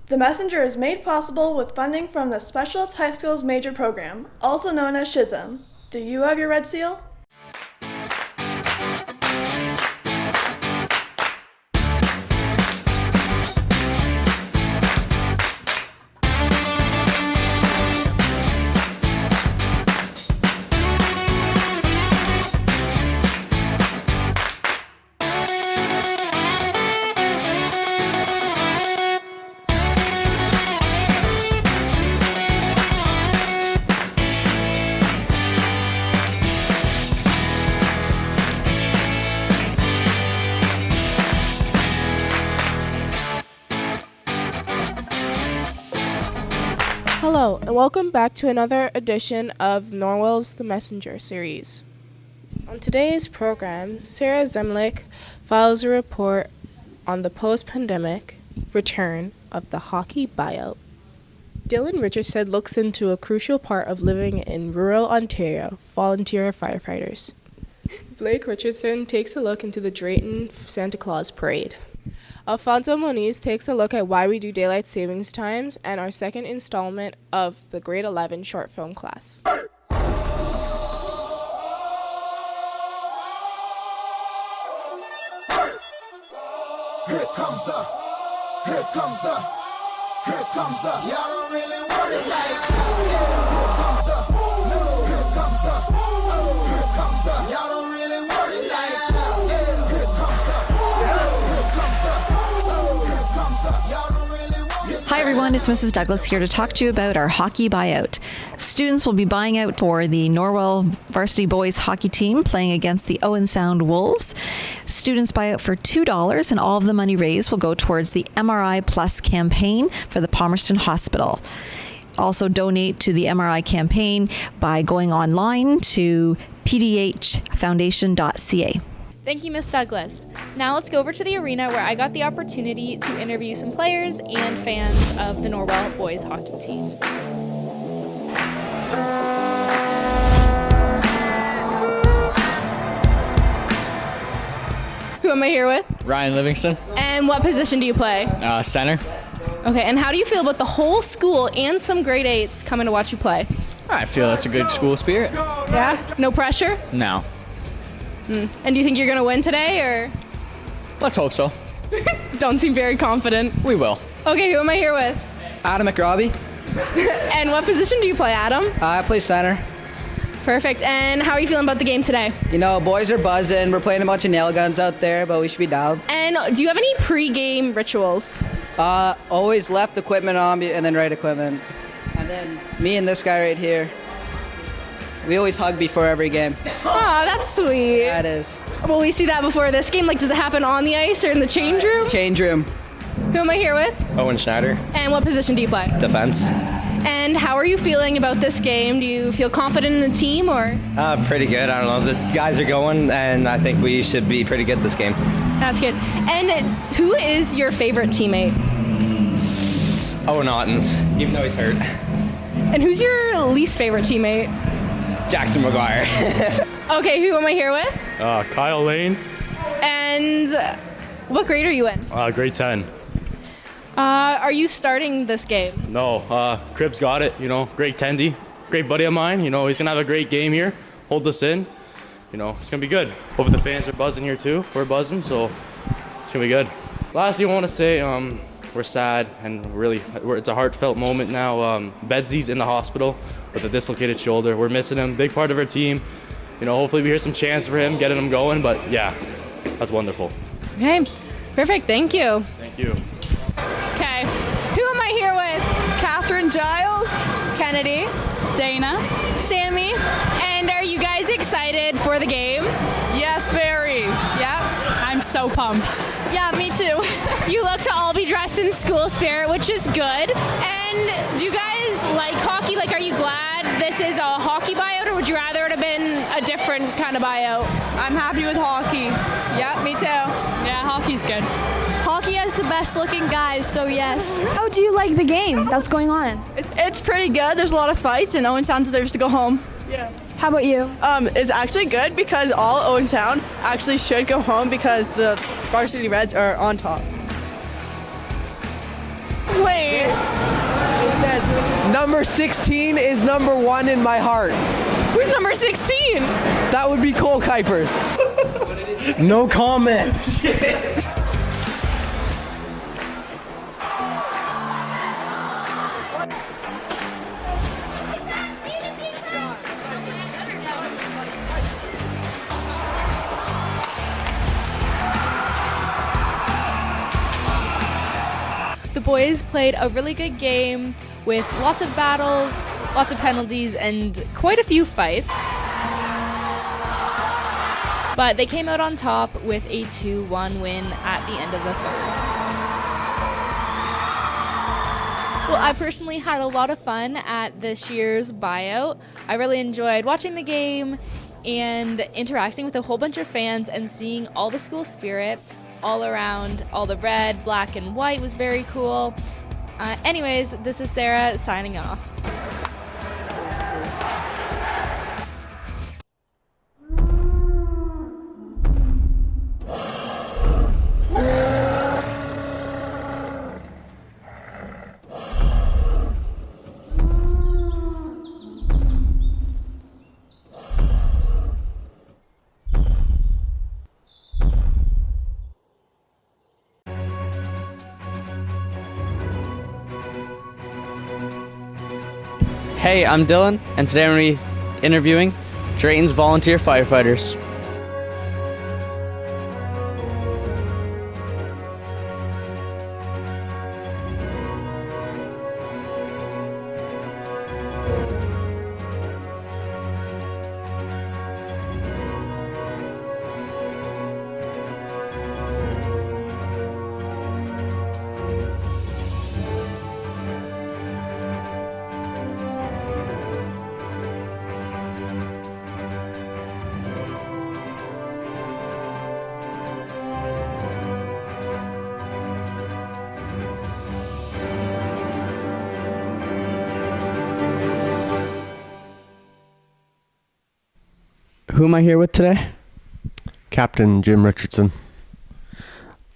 The Messenger is made possible with funding from the Specialist High Schools Major Program, also known as SHSM. Do you have your red seal? Hello, and welcome back to another edition of Norwell's The Messenger series. On today's program, Sarah Zemlich files a report on the post-pandemic return of the hockey buyout. Dylan Richardson looks into a crucial part of living in rural Ontario, volunteer firefighters. Blake Richardson takes a look into the Drayton Santa Claus parade. Alfonso Moniz takes a look at why we do daylight savings times and our second installment of the grade 11 short film class. Here comes the, y'all don't really want it like, here comes the, y'all don't really want it like, here comes the, y'all don't really want it. Hi everyone, it's Mrs. Douglas here to talk to you about our hockey buyout. Students will be buying out for the Norwell varsity boys hockey team playing against the Owen Sound Wolves. Students buy out for $2 and all of the money raised will go towards the MRI Plus campaign for the Palmerston Hospital. Also donate to the MRI campaign by going online to pdhfoundation.ca. Thank you, Miss Douglas. Now let's go over to the arena where I got the opportunity to interview some players and fans of the Norwell boys hockey team. Who am I here with? Ryan Livingston, And what position do you play? center. Okay, and how do you feel about the whole school and some grade 8s coming to watch you play? I feel that's a good school spirit. Yeah? No pressure? No. And do you think you're going to win today, or? Let's hope so. Don't seem very confident. We will. Okay, who am I here with? Adam McRobbie. And what position do you play, Adam? I play center. Perfect. And how are you feeling about the game today? You know, boys are buzzing. We're playing a bunch of nail guns out there, but we should be dialed. And do you have any pre-game rituals? Always left equipment on me and then right equipment. And then me and this guy right here, we always hug before every game. Aw, that's sweet. That is. Will we see that before this game? Like, does it happen on the ice or in the change room? Change room. Who am I here with? Owen Schneider, And what position do you play? defense. And how are you feeling about this game? Do you feel confident in the team, or? Pretty good. I don't know. The guys are going, and I think we should be pretty good this game. That's good. And who is your favorite teammate? Owen Ottens, even though he's hurt. And who's your least favorite teammate? Jackson McGuire. Okay, who am I here with? Kyle Lane, And what grade are you in? grade 10. Are you starting this game? No, Cribs got it, great Tendy, great buddy of mine, he's going to have a great game here, hold us in, it's going to be good. Hopefully the fans are buzzing here too, we're buzzing, so it's going to be good. Lastly, I want to say we're sad and really, it's a heartfelt moment now. Bedsy's in the hospital with a dislocated shoulder. We're missing him, big part of our team. Hopefully we hear some chants for him, getting him going, but yeah, that's wonderful. Okay, perfect, thank you. Thank you. Okay, who am I here with? Catherine Giles, Kennedy, Dana, Sammy, and are you guys excited for the game? Yes, very. Yep. I'm so pumped. Yeah, me too. You look to all be dressed in school spirit, which is good. And do you guys like hockey? Like, are you glad this is a hockey buyout, or would you rather it have been a different kind of buyout? I'm happy with hockey. Yeah, me too. Yeah, hockey's good. Hockey has the best looking guys, so yes. How do you like the game that's going on? It's pretty good. There's a lot of fights, and Owen Sound deserves to go home. Yeah. How about you? It's actually good because all Owen Sound actually should go home because the Varsity Reds are on top. Wait, Number 16 is number 1 in my heart. Who's number 16? That would be Cole Kuipers. No comment. The boys played a really good game with lots of battles, lots of penalties, and quite a few fights. But they came out on top with a 2-1 win at the end of the third. Well, I personally had a lot of fun at this year's buyout. I really enjoyed watching the game and interacting with a whole bunch of fans and seeing all the school spirit all around. All the red, black, and white was very cool. Anyways, this is Sarah signing off. Hey, I'm Dylan, and today I'm going to be interviewing Drayton's volunteer firefighters. Who am I here with today? Captain Jim Richardson.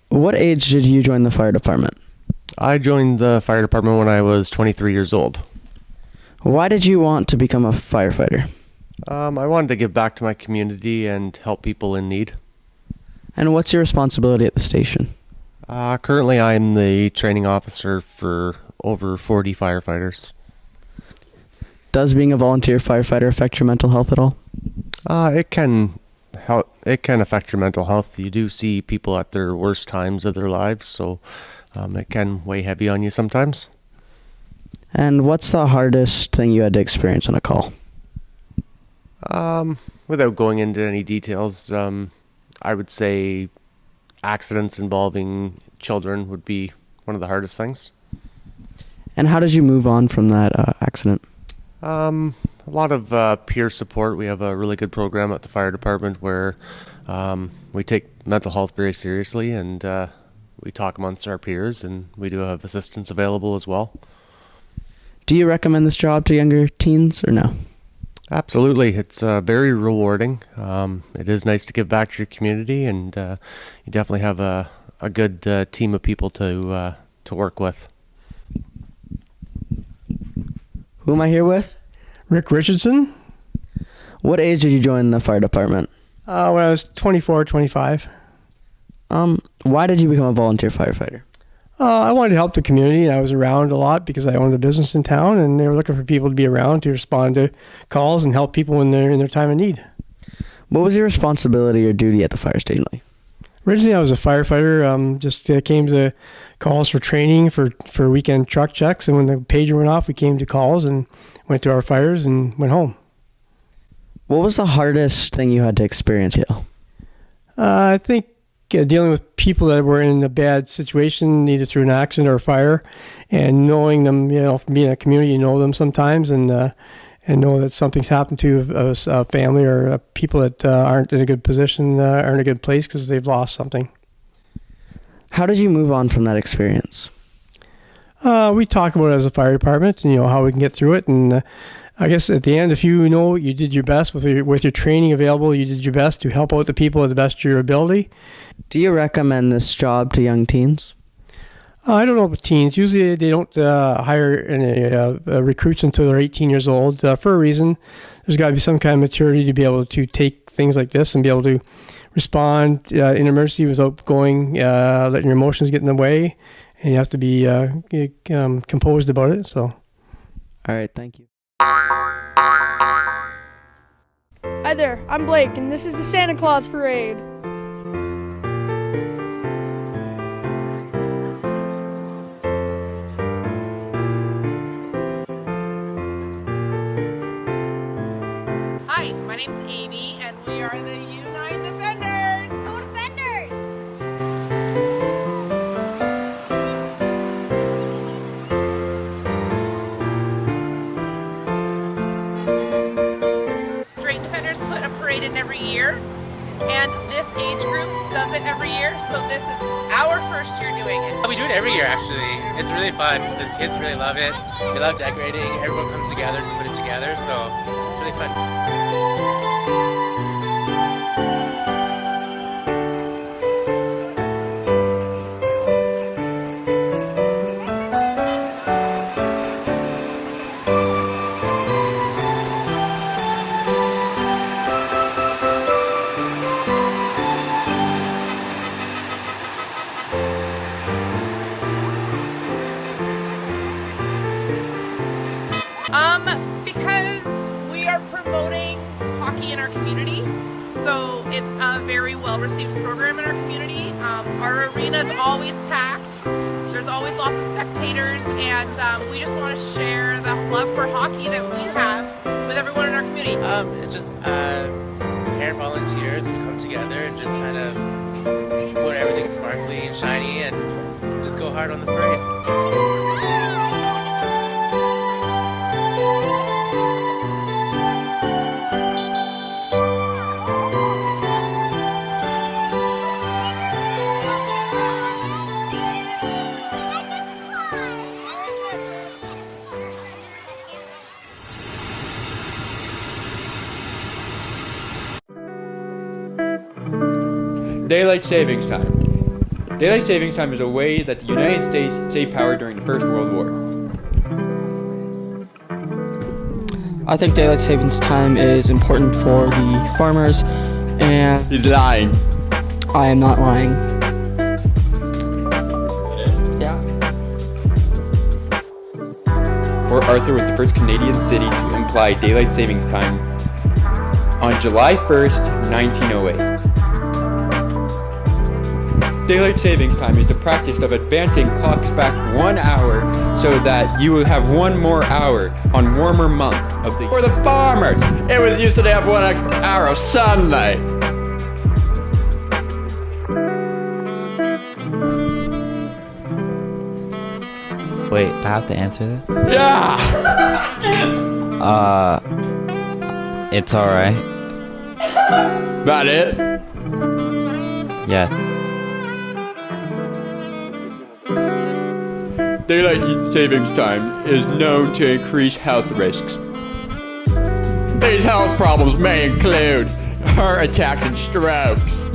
What age did you join the fire department? I joined the fire department when I was 23 years old. Why did you want to become a firefighter? I wanted to give back to my community and help people in need. And what's your responsibility at the station? Currently, I'm the training officer for over 40 firefighters. Does being a volunteer firefighter affect your mental health at all? It can affect your mental health. You do see people at their worst times of their lives, so it can weigh heavy on you sometimes. And what's the hardest thing you had to experience on a call? Without going into any details, I would say accidents involving children would be one of the hardest things. And how did you move on from that accident? A lot of peer support. We have a really good program at the fire department where we take mental health very seriously, and we talk amongst our peers, and we do have assistance available as well. Do you recommend this job to younger teens or no? Absolutely. It's very rewarding. It is nice to give back to your community, and you definitely have a good team of people to work with. Who am I here with? Rick Richardson. What age did you join the fire department? When I was 24, 25. Why did you become a volunteer firefighter? I wanted to help the community, and I was around a lot because I owned a business in town, and they were looking for people to be around to respond to calls and help people in their time of need. What was your responsibility or duty at the fire station like? Originally, I was a firefighter. Just came to calls for training for weekend truck checks, and when the pager went off, we came to calls and went to our fires and went home. What was the hardest thing you had to experience, Yale? I think dealing with people that were in a bad situation, either through an accident or a fire, and knowing them, from being in a community, you know them sometimes, and know that something's happened to a family or people that aren't in a good position, aren't in a good place because they've lost something. How did you move on from that experience? We talk about it as a fire department and how we can get through it. And I guess at the end, if you know you did your best with your training available, you did your best to help out the people at the best of your ability. Do you recommend this job to young teens? I don't know about teens. Usually they don't hire any recruits until they're 18 years old for a reason. There's got to be some kind of maturity to be able to take things like this and be able to respond in emergency without letting your emotions get in the way. And you have to be composed about it. So. All right, thank you. Hi there, I'm Blake, and this is the Santa Claus Parade. Hi, my name's Amy, and we are the Unite Defenders! Go Defenders! Drayton Defenders put a parade in every year, and this age group does it every year, so this is our first year doing it. We do it every year, actually. It's really fun. The kids really love it. They love decorating. Everyone comes together to put it together, so it's really fun. Because we are promoting hockey in our community, so it's a very well-received program in our community. Our arena is always packed. There's always lots of spectators, and we just want to share the love for hockey that we have with everyone in our community. It's just parent volunteers. We come together and just kind of put everything sparkly and shiny and just go hard on the parade. Daylight savings time. Daylight savings time is a way that the United States saved power during the First World War. I think daylight savings time is important for the farmers, and he's lying. I am not lying. Yeah. Port Arthur was the first Canadian city to imply daylight savings time on July 1st, 1908. Daylight savings time is the practice of advancing clocks back 1 hour so that you will have one more hour on warmer months of the year. For the farmers, it was used to have 1 hour of sunlight. Wait, I have to answer that? Yeah! It's alright. That it? Yeah. Daylight savings time is known to increase health risks. These health problems may include heart attacks and strokes.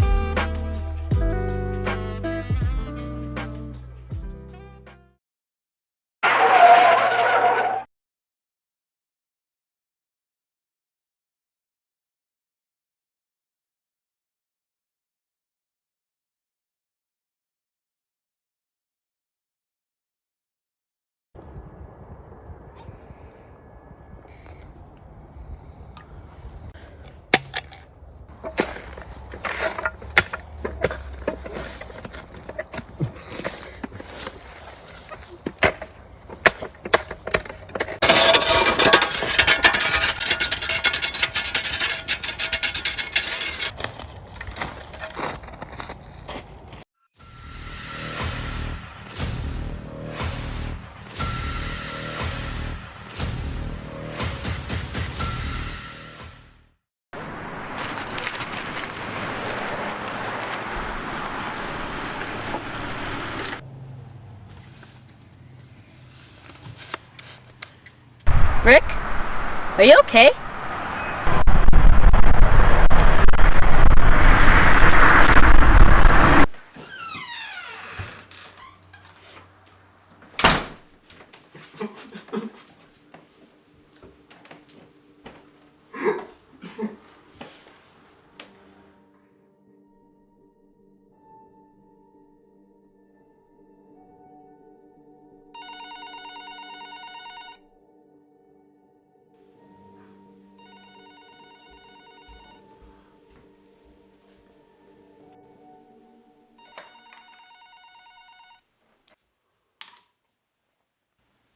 Rick, are you okay?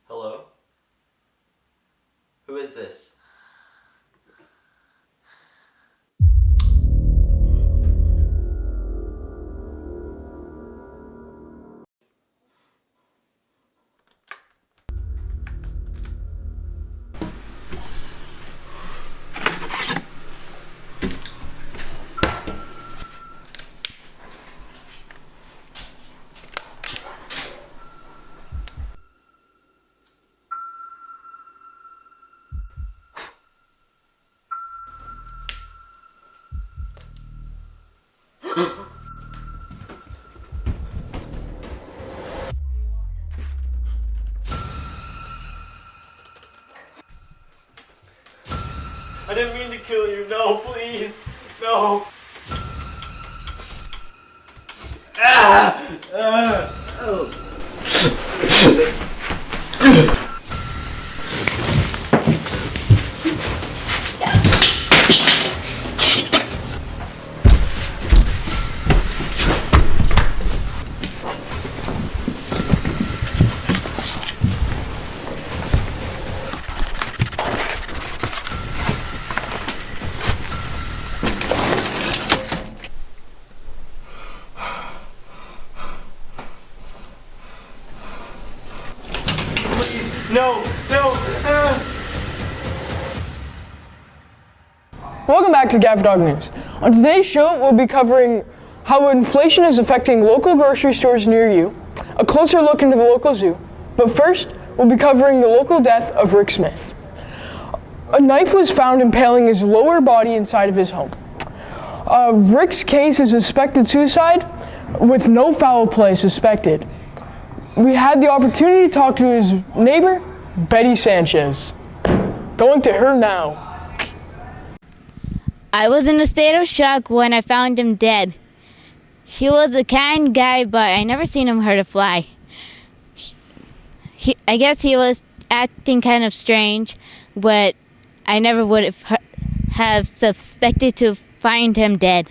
Hello? Who is this? I didn't mean to kill you. No, please. No. No, no. Welcome back to Gav Dog News. On today's show, we'll be covering how inflation is affecting local grocery stores near you, a closer look into the local zoo, but first, we'll be covering the local death of Rick Smith. A knife was found impaling his lower body inside of his home. Rick's case is suspected suicide with no foul play suspected. We had the opportunity to talk to his neighbor, Betty Sanchez. Going to her now. I was in a state of shock when I found him dead. He was a kind guy, but I never seen him hurt a fly. I guess he was acting kind of strange, but I never would have suspected to find him dead.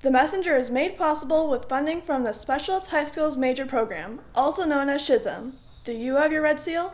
The Messenger is made possible with funding from the Specialist High Schools Major Program, also known as SHISM. Do you have your red seal?